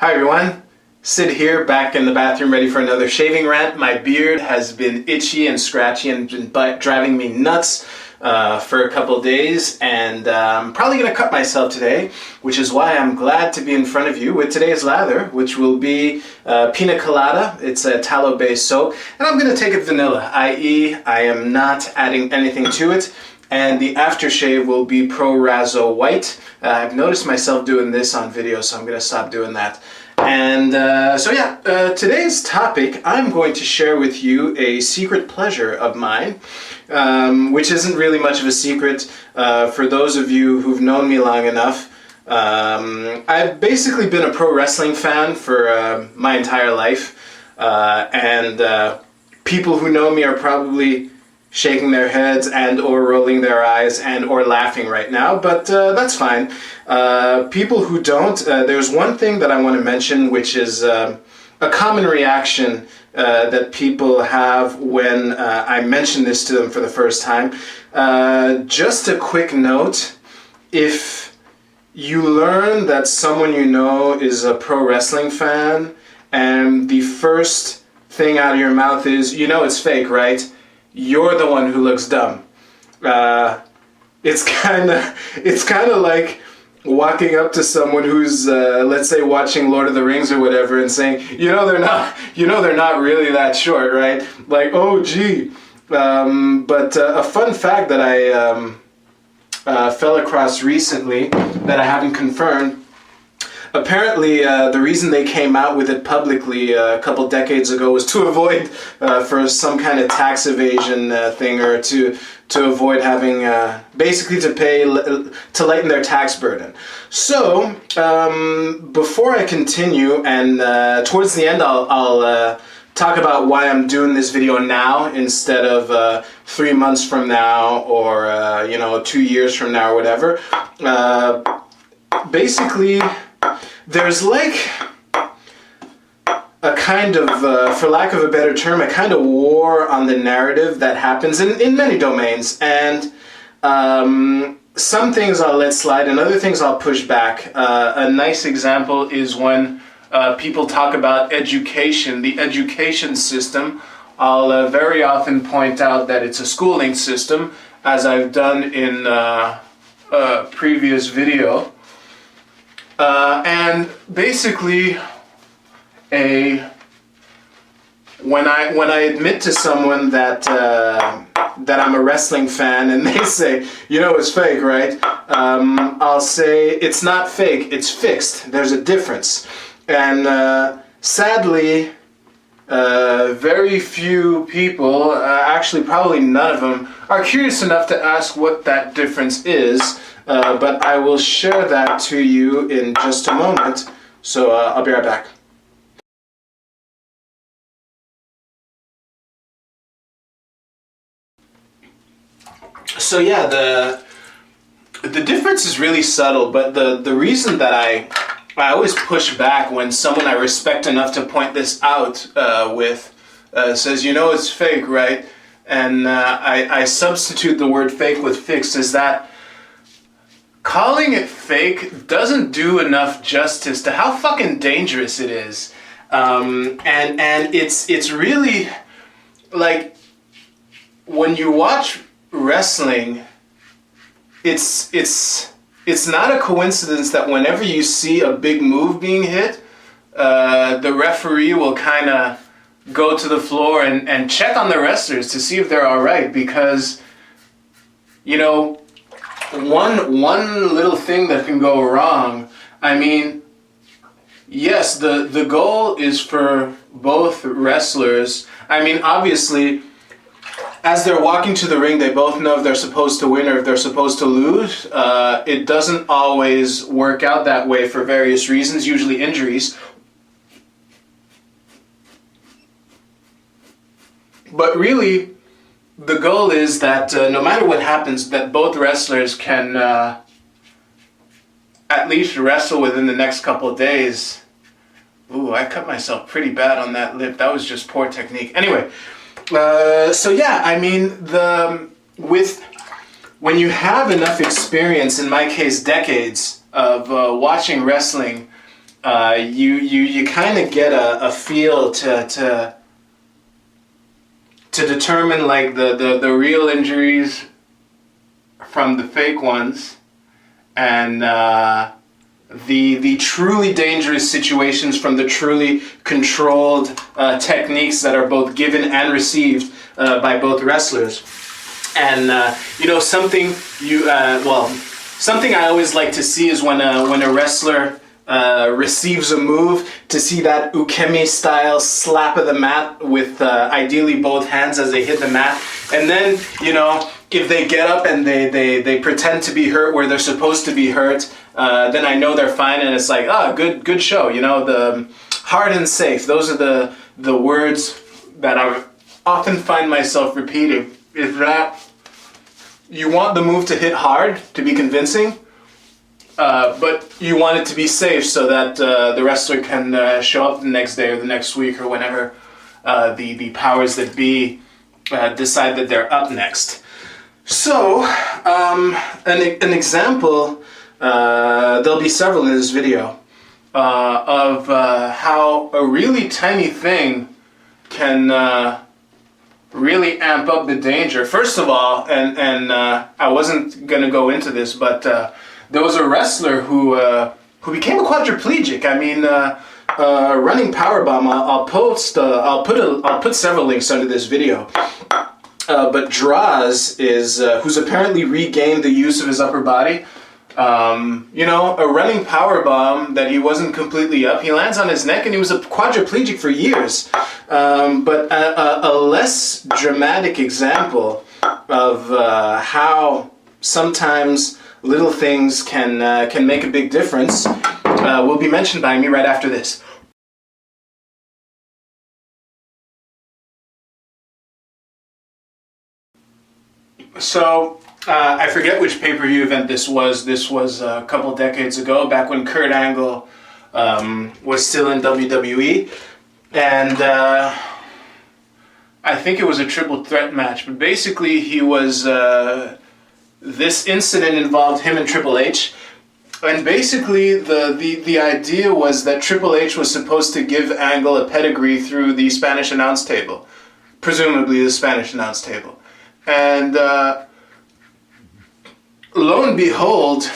Hi everyone, Sid here, back in the bathroom ready for another shaving rant. My beard has been itchy and scratchy and been driving me nuts for a couple days, and I'm probably going to cut myself today, which is why I'm glad to be in front of you with today's lather, which will be Pina Colada. It's a tallow-based soap, and I'm going to take it vanilla, i.e. I am not adding anything to it. And the aftershave will be Pro Razzo White. I've noticed myself doing this on video, so I'm going to stop doing that. And today's topic, I'm going to share with you a secret pleasure of mine, which isn't really much of a secret for those of you who've known me long enough. I've basically been a pro wrestling fan for my entire life, and people who know me are probably shaking their heads and or rolling their eyes and or laughing right now, but that's fine. People who don't, there's one thing that I want to mention, which is a common reaction that people have when I mention this to them for the first time. Just a quick note, if you learn that someone you know is a pro wrestling fan and the first thing out of your mouth is, you know it's fake, right? You're the one who looks dumb. It's kind of like walking up to someone who's let's say watching Lord of the Rings or whatever and saying, they're not really that short, right? Like, oh gee. But a fun fact that I fell across recently that I haven't confirmed. Apparently, the reason they came out with it publicly a couple decades ago was to avoid, for some kind of tax evasion thing, or to avoid having, basically to lighten their tax burden. So, before I continue, and towards the end I'll talk about why I'm doing this video now instead of 3 months from now, or 2 years from now, or whatever. Basically, there's like a kind of, for lack of a better term, a kind of war on the narrative that happens in many domains, and some things I'll let slide and other things I'll push back. A nice example is when people talk about education, the education system. I'll very often point out that it's a schooling system, as I've done in a previous video. And basically, when I admit to someone that that I'm a wrestling fan and they say, it's fake, right? I'll say it's not fake, it's fixed. There's a difference. And sadly, very few people, actually probably none of them, are curious enough to ask what that difference is. But I will share that to you in just a moment, so I'll be right back. So yeah, the difference is really subtle, but the reason that I always push back when someone I respect enough to point this out says, it's fake, right? And I substitute the word fake with fixed, is that calling it fake doesn't do enough justice to how fucking dangerous it is. And it's really, like, when you watch wrestling, it's not a coincidence that whenever you see a big move being hit, the referee will kind of go to the floor and check on the wrestlers to see if they're all right, because, one little thing that can go wrong. I mean, yes, the goal is for both wrestlers. I mean, obviously, as they're walking to the ring, they both know if they're supposed to win or if they're supposed to lose. It doesn't always work out that way for various reasons, usually injuries. But really, the goal is that no matter what happens, that both wrestlers can at least wrestle within the next couple of days. Ooh, I cut myself pretty bad on that lip. That was just poor technique. Anyway, so yeah, I mean, when you have enough experience, in my case decades, of watching wrestling, you kind of get a feel to determine like the real injuries from the fake ones, and the truly dangerous situations from the truly controlled techniques that are both given and received by both wrestlers. And something I always like to see is when a wrestler receives a move, to see that ukemi style slap of the mat with ideally both hands as they hit the mat. And then, if they get up and they pretend to be hurt where they're supposed to be hurt, then I know they're fine, and it's like, good show. The hard and safe. Those are the words that I often find myself repeating. Is that you want the move to hit hard, to be convincing, but you want it to be safe so that the wrestler can show up the next day or the next week or whenever the powers that be decide that they're up next. So, an example, there'll be several in this video, of how a really tiny thing can really amp up the danger. First of all, and I wasn't going to go into this, but there was a wrestler who became a quadriplegic. I mean, running powerbomb. I'll put several links under this video. But Droz is who's apparently regained the use of his upper body. A running powerbomb that he wasn't completely up. He lands on his neck, and he was a quadriplegic for years. But a less dramatic example of how sometimes little things can make a big difference will be mentioned by me right after this. So, I forget which pay-per-view event this was. This was a couple decades ago, back when Kurt Angle was still in WWE. And I think it was a triple threat match. But basically, he was... this incident involved him and Triple H. And basically, the idea was that Triple H was supposed to give Angle a pedigree through the Spanish announce table. Presumably the Spanish announce table. And lo and behold,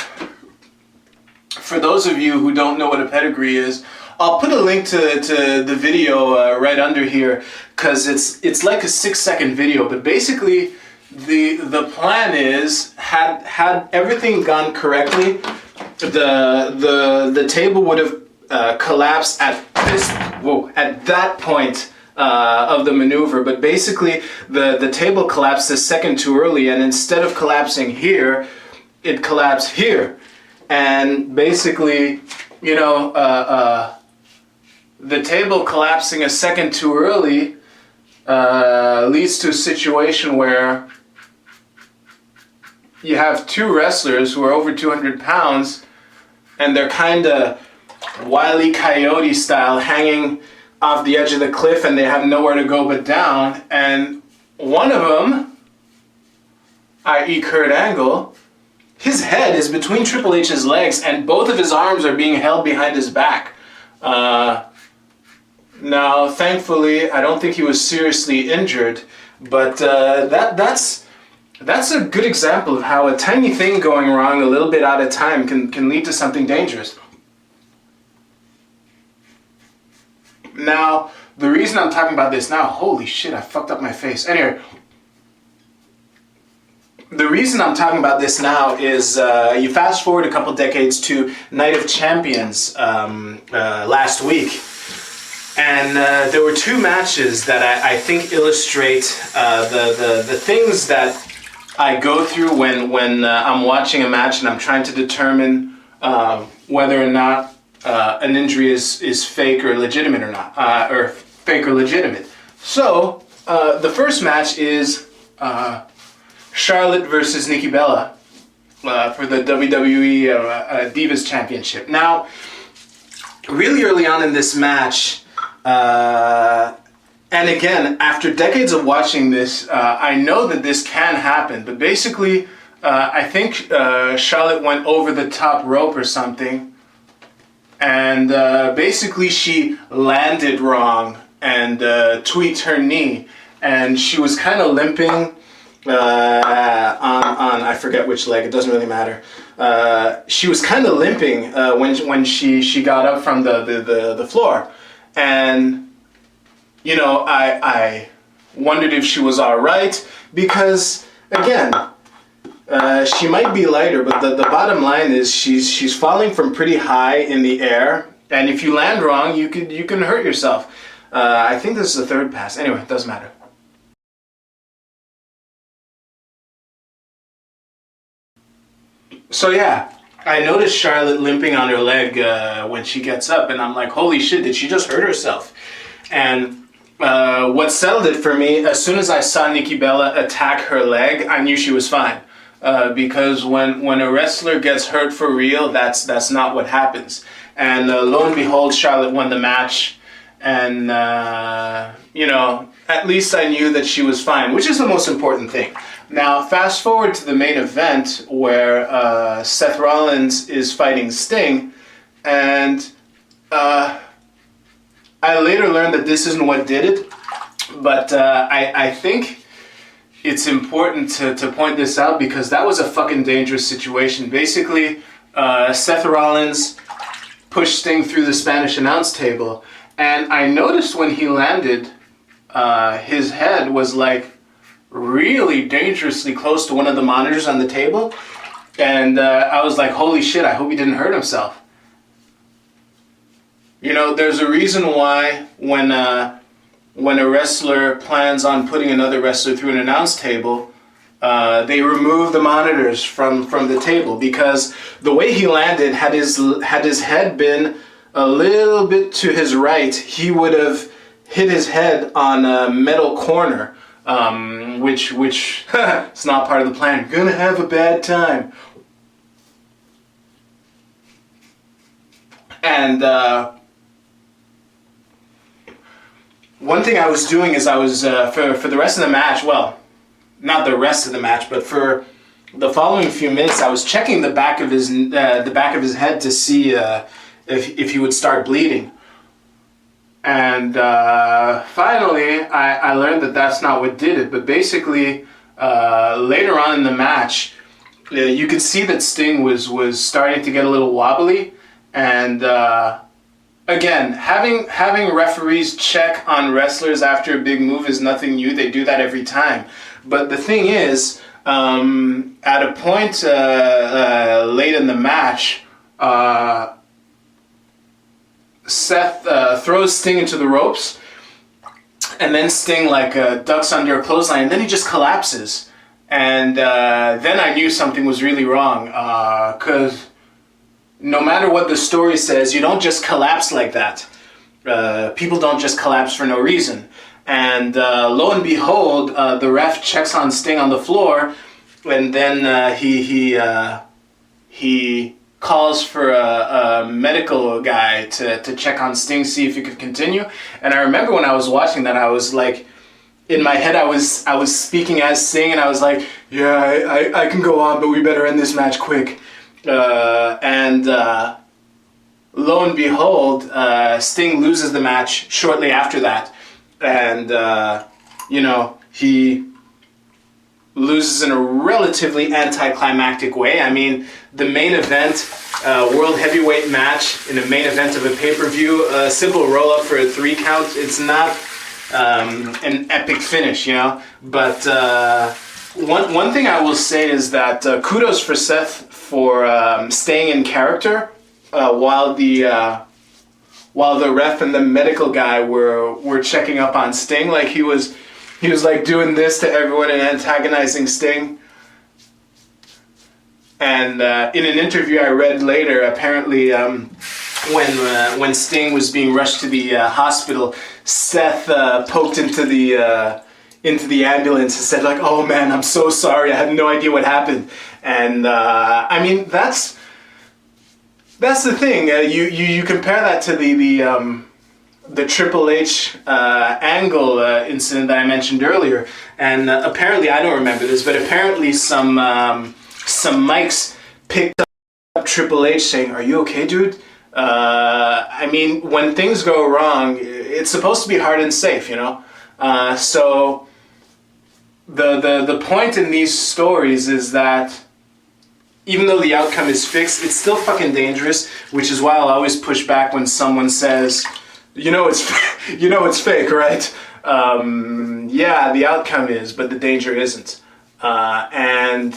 for those of you who don't know what a pedigree is, I'll put a link to the video right under here, because it's like a 6-second video. But basically, the plan is, had everything gone correctly, the table would have collapsed at that point of the maneuver. But basically, the table collapsed a second too early, and instead of collapsing here, it collapsed here. And basically, the table collapsing a second too early leads to a situation where you have two wrestlers who are over 200 pounds, and they're kind of Wile E. Coyote style, hanging off the edge of the cliff, and they have nowhere to go but down. And one of them, i.e. Kurt Angle, his head is between Triple H's legs, and both of his arms are being held behind his back. Now, thankfully, I don't think he was seriously injured, but that's a good example of how a tiny thing going wrong a little bit at a time can lead to something dangerous. Now, the reason I'm talking about this now, holy shit, I fucked up my face. Anyway, the reason I'm talking about this now is you fast forward a couple decades to Night of Champions last week. And there were two matches that I think illustrate the things that I go through when I'm watching a match and I'm trying to determine whether or not an injury is fake or legitimate or not, or fake or legitimate. So the first match is Charlotte versus Nikki Bella for the WWE Divas Championship. Now, really early on in this match, and again, after decades of watching this, I know that this can happen, but basically, I think Charlotte went over the top rope or something, and basically she landed wrong and tweaked her knee, and she was kind of limping on I forget which leg. It doesn't really matter. She was kind of limping when she got up from the floor, and you know, I wondered if she was all right, because again, she might be lighter, but the bottom line is she's falling from pretty high in the air, and if you land wrong, you can hurt yourself. I think this is the third pass. Anyway, it doesn't matter. So yeah, I noticed Charlotte limping on her leg when she gets up, and I'm like, holy shit, did she just hurt herself? And what settled it for me, as soon as I saw Nikki Bella attack her leg, I knew she was fine. Because when a wrestler gets hurt for real, that's not what happens. And lo and behold, Charlotte won the match, and you know, at least I knew that she was fine, which is the most important thing. Now, fast forward to the main event where Seth Rollins is fighting Sting, and I later learned that this isn't what did it, but I think it's important to point this out, because that was a fucking dangerous situation. Basically, Seth Rollins pushed Sting through the Spanish announce table, and I noticed when he landed, his head was like really dangerously close to one of the monitors on the table, and I was like, holy shit, I hope he didn't hurt himself. You know, there's a reason why when a wrestler plans on putting another wrestler through an announce table, they remove the monitors from the table, because the way he landed, had his head been a little bit to his right, he would have hit his head on a metal corner, which it's not part of the plan. You're gonna have a bad time. And one thing I was doing is I was for the rest of the match, well, not the rest of the match, but for the following few minutes, I was checking the back of his head to see if he would start bleeding. And finally, I learned that that's not what did it. But basically, later on in the match, you could see that Sting was starting to get a little wobbly. And again, having referees check on wrestlers after a big move is nothing new. They do that every time. But the thing is, at a point late in the match, Seth throws Sting into the ropes, and then Sting ducks under a clothesline, and then he just collapses. And then I knew something was really wrong, because no matter what the story says, you don't just collapse like that. People don't just collapse for no reason. And lo and behold, the ref checks on Sting on the floor, and then he calls for a medical guy to check on Sting, see if he could continue. And I remember when I was watching that, I was like, in my head, I was speaking as Sting, and I was like, yeah, I can go on, but we better end this match quick. And lo and behold, Sting loses the match shortly after that. And, you know, he loses in a relatively anticlimactic way. I mean, the main event, world heavyweight match in a main event of a pay-per-view, a simple roll-up for a 3 count, it's not an epic finish, you know? But one thing I will say is that kudos for Seth for staying in character while the ref and the medical guy were checking up on Sting. Like he was like doing this to everyone and antagonizing Sting. And in an interview I read later, apparently when Sting was being rushed to the hospital, Seth poked into the ambulance and said like, "Oh man, I'm so sorry. I had no idea what happened." And I mean, that's the thing. You compare that to the Triple H Angle incident that I mentioned earlier, and apparently, I don't remember this, but apparently some mics picked up Triple H saying, "Are you okay, dude? I mean, when things go wrong, it's supposed to be hard and safe, you know? So the point in these stories is that even though the outcome is fixed, it's still fucking dangerous, which is why I'll always push back when someone says, you know it's fake, right? Yeah, the outcome is, but the danger isn't. And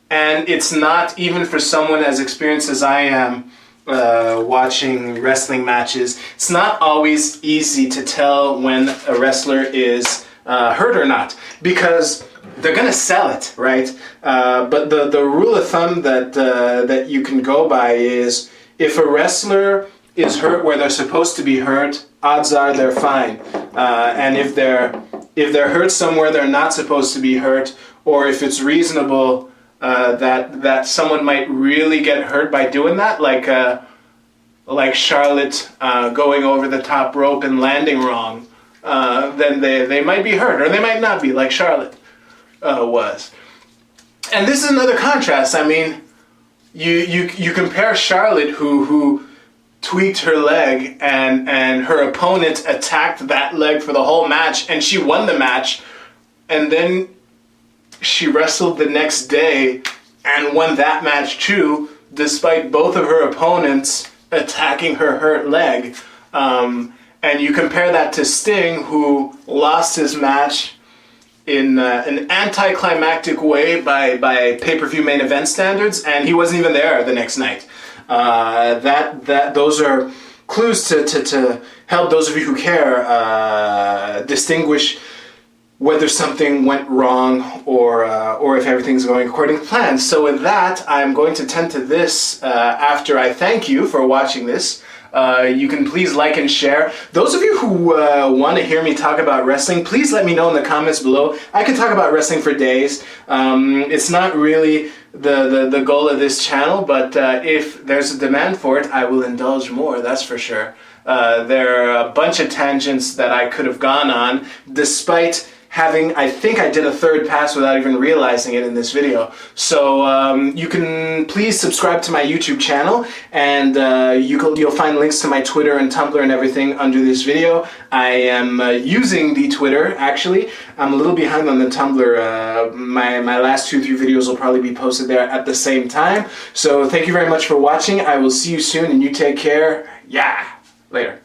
it's not, even for someone as experienced as I am, watching wrestling matches, it's not always easy to tell when a wrestler is hurt or not, because they're gonna sell it, right? But the rule of thumb that you can go by is, if a wrestler is hurt where they're supposed to be hurt, odds are they're fine. And if they're hurt somewhere they're not supposed to be hurt, or if it's reasonable that someone might really get hurt by doing that, like Charlotte going over the top rope and landing wrong, then they might be hurt, or they might not be, like Charlotte was. And this is another contrast. I mean, you compare Charlotte, who tweaked her leg, and her opponent attacked that leg for the whole match, and she won the match, and then she wrestled the next day and won that match too, despite both of her opponents attacking her hurt leg. And you compare that to Sting, who lost his match in an anticlimactic way by pay-per-view main event standards, and he wasn't even there the next night. Those are clues to help those of you who care distinguish whether something went wrong or if everything's going according to plan. So with that, I'm going to tend to this after I thank you for watching this. You can please like and share. Those of you who want to hear me talk about wrestling, please let me know in the comments below. I can talk about wrestling for days. It's not really the goal of this channel, but if there's a demand for it, I will indulge more, that's for sure. There are a bunch of tangents that I could have gone on, despite having, I think I did a third pass without even realizing it in this video. So you can please subscribe to my YouTube channel, and you'll find links to my Twitter and Tumblr and everything under this video. I am using the Twitter, actually. I'm a little behind on the Tumblr. My last 2-3 videos will probably be posted there at the same time. So thank you very much for watching. I will see you soon, and you take care. Yeah, later.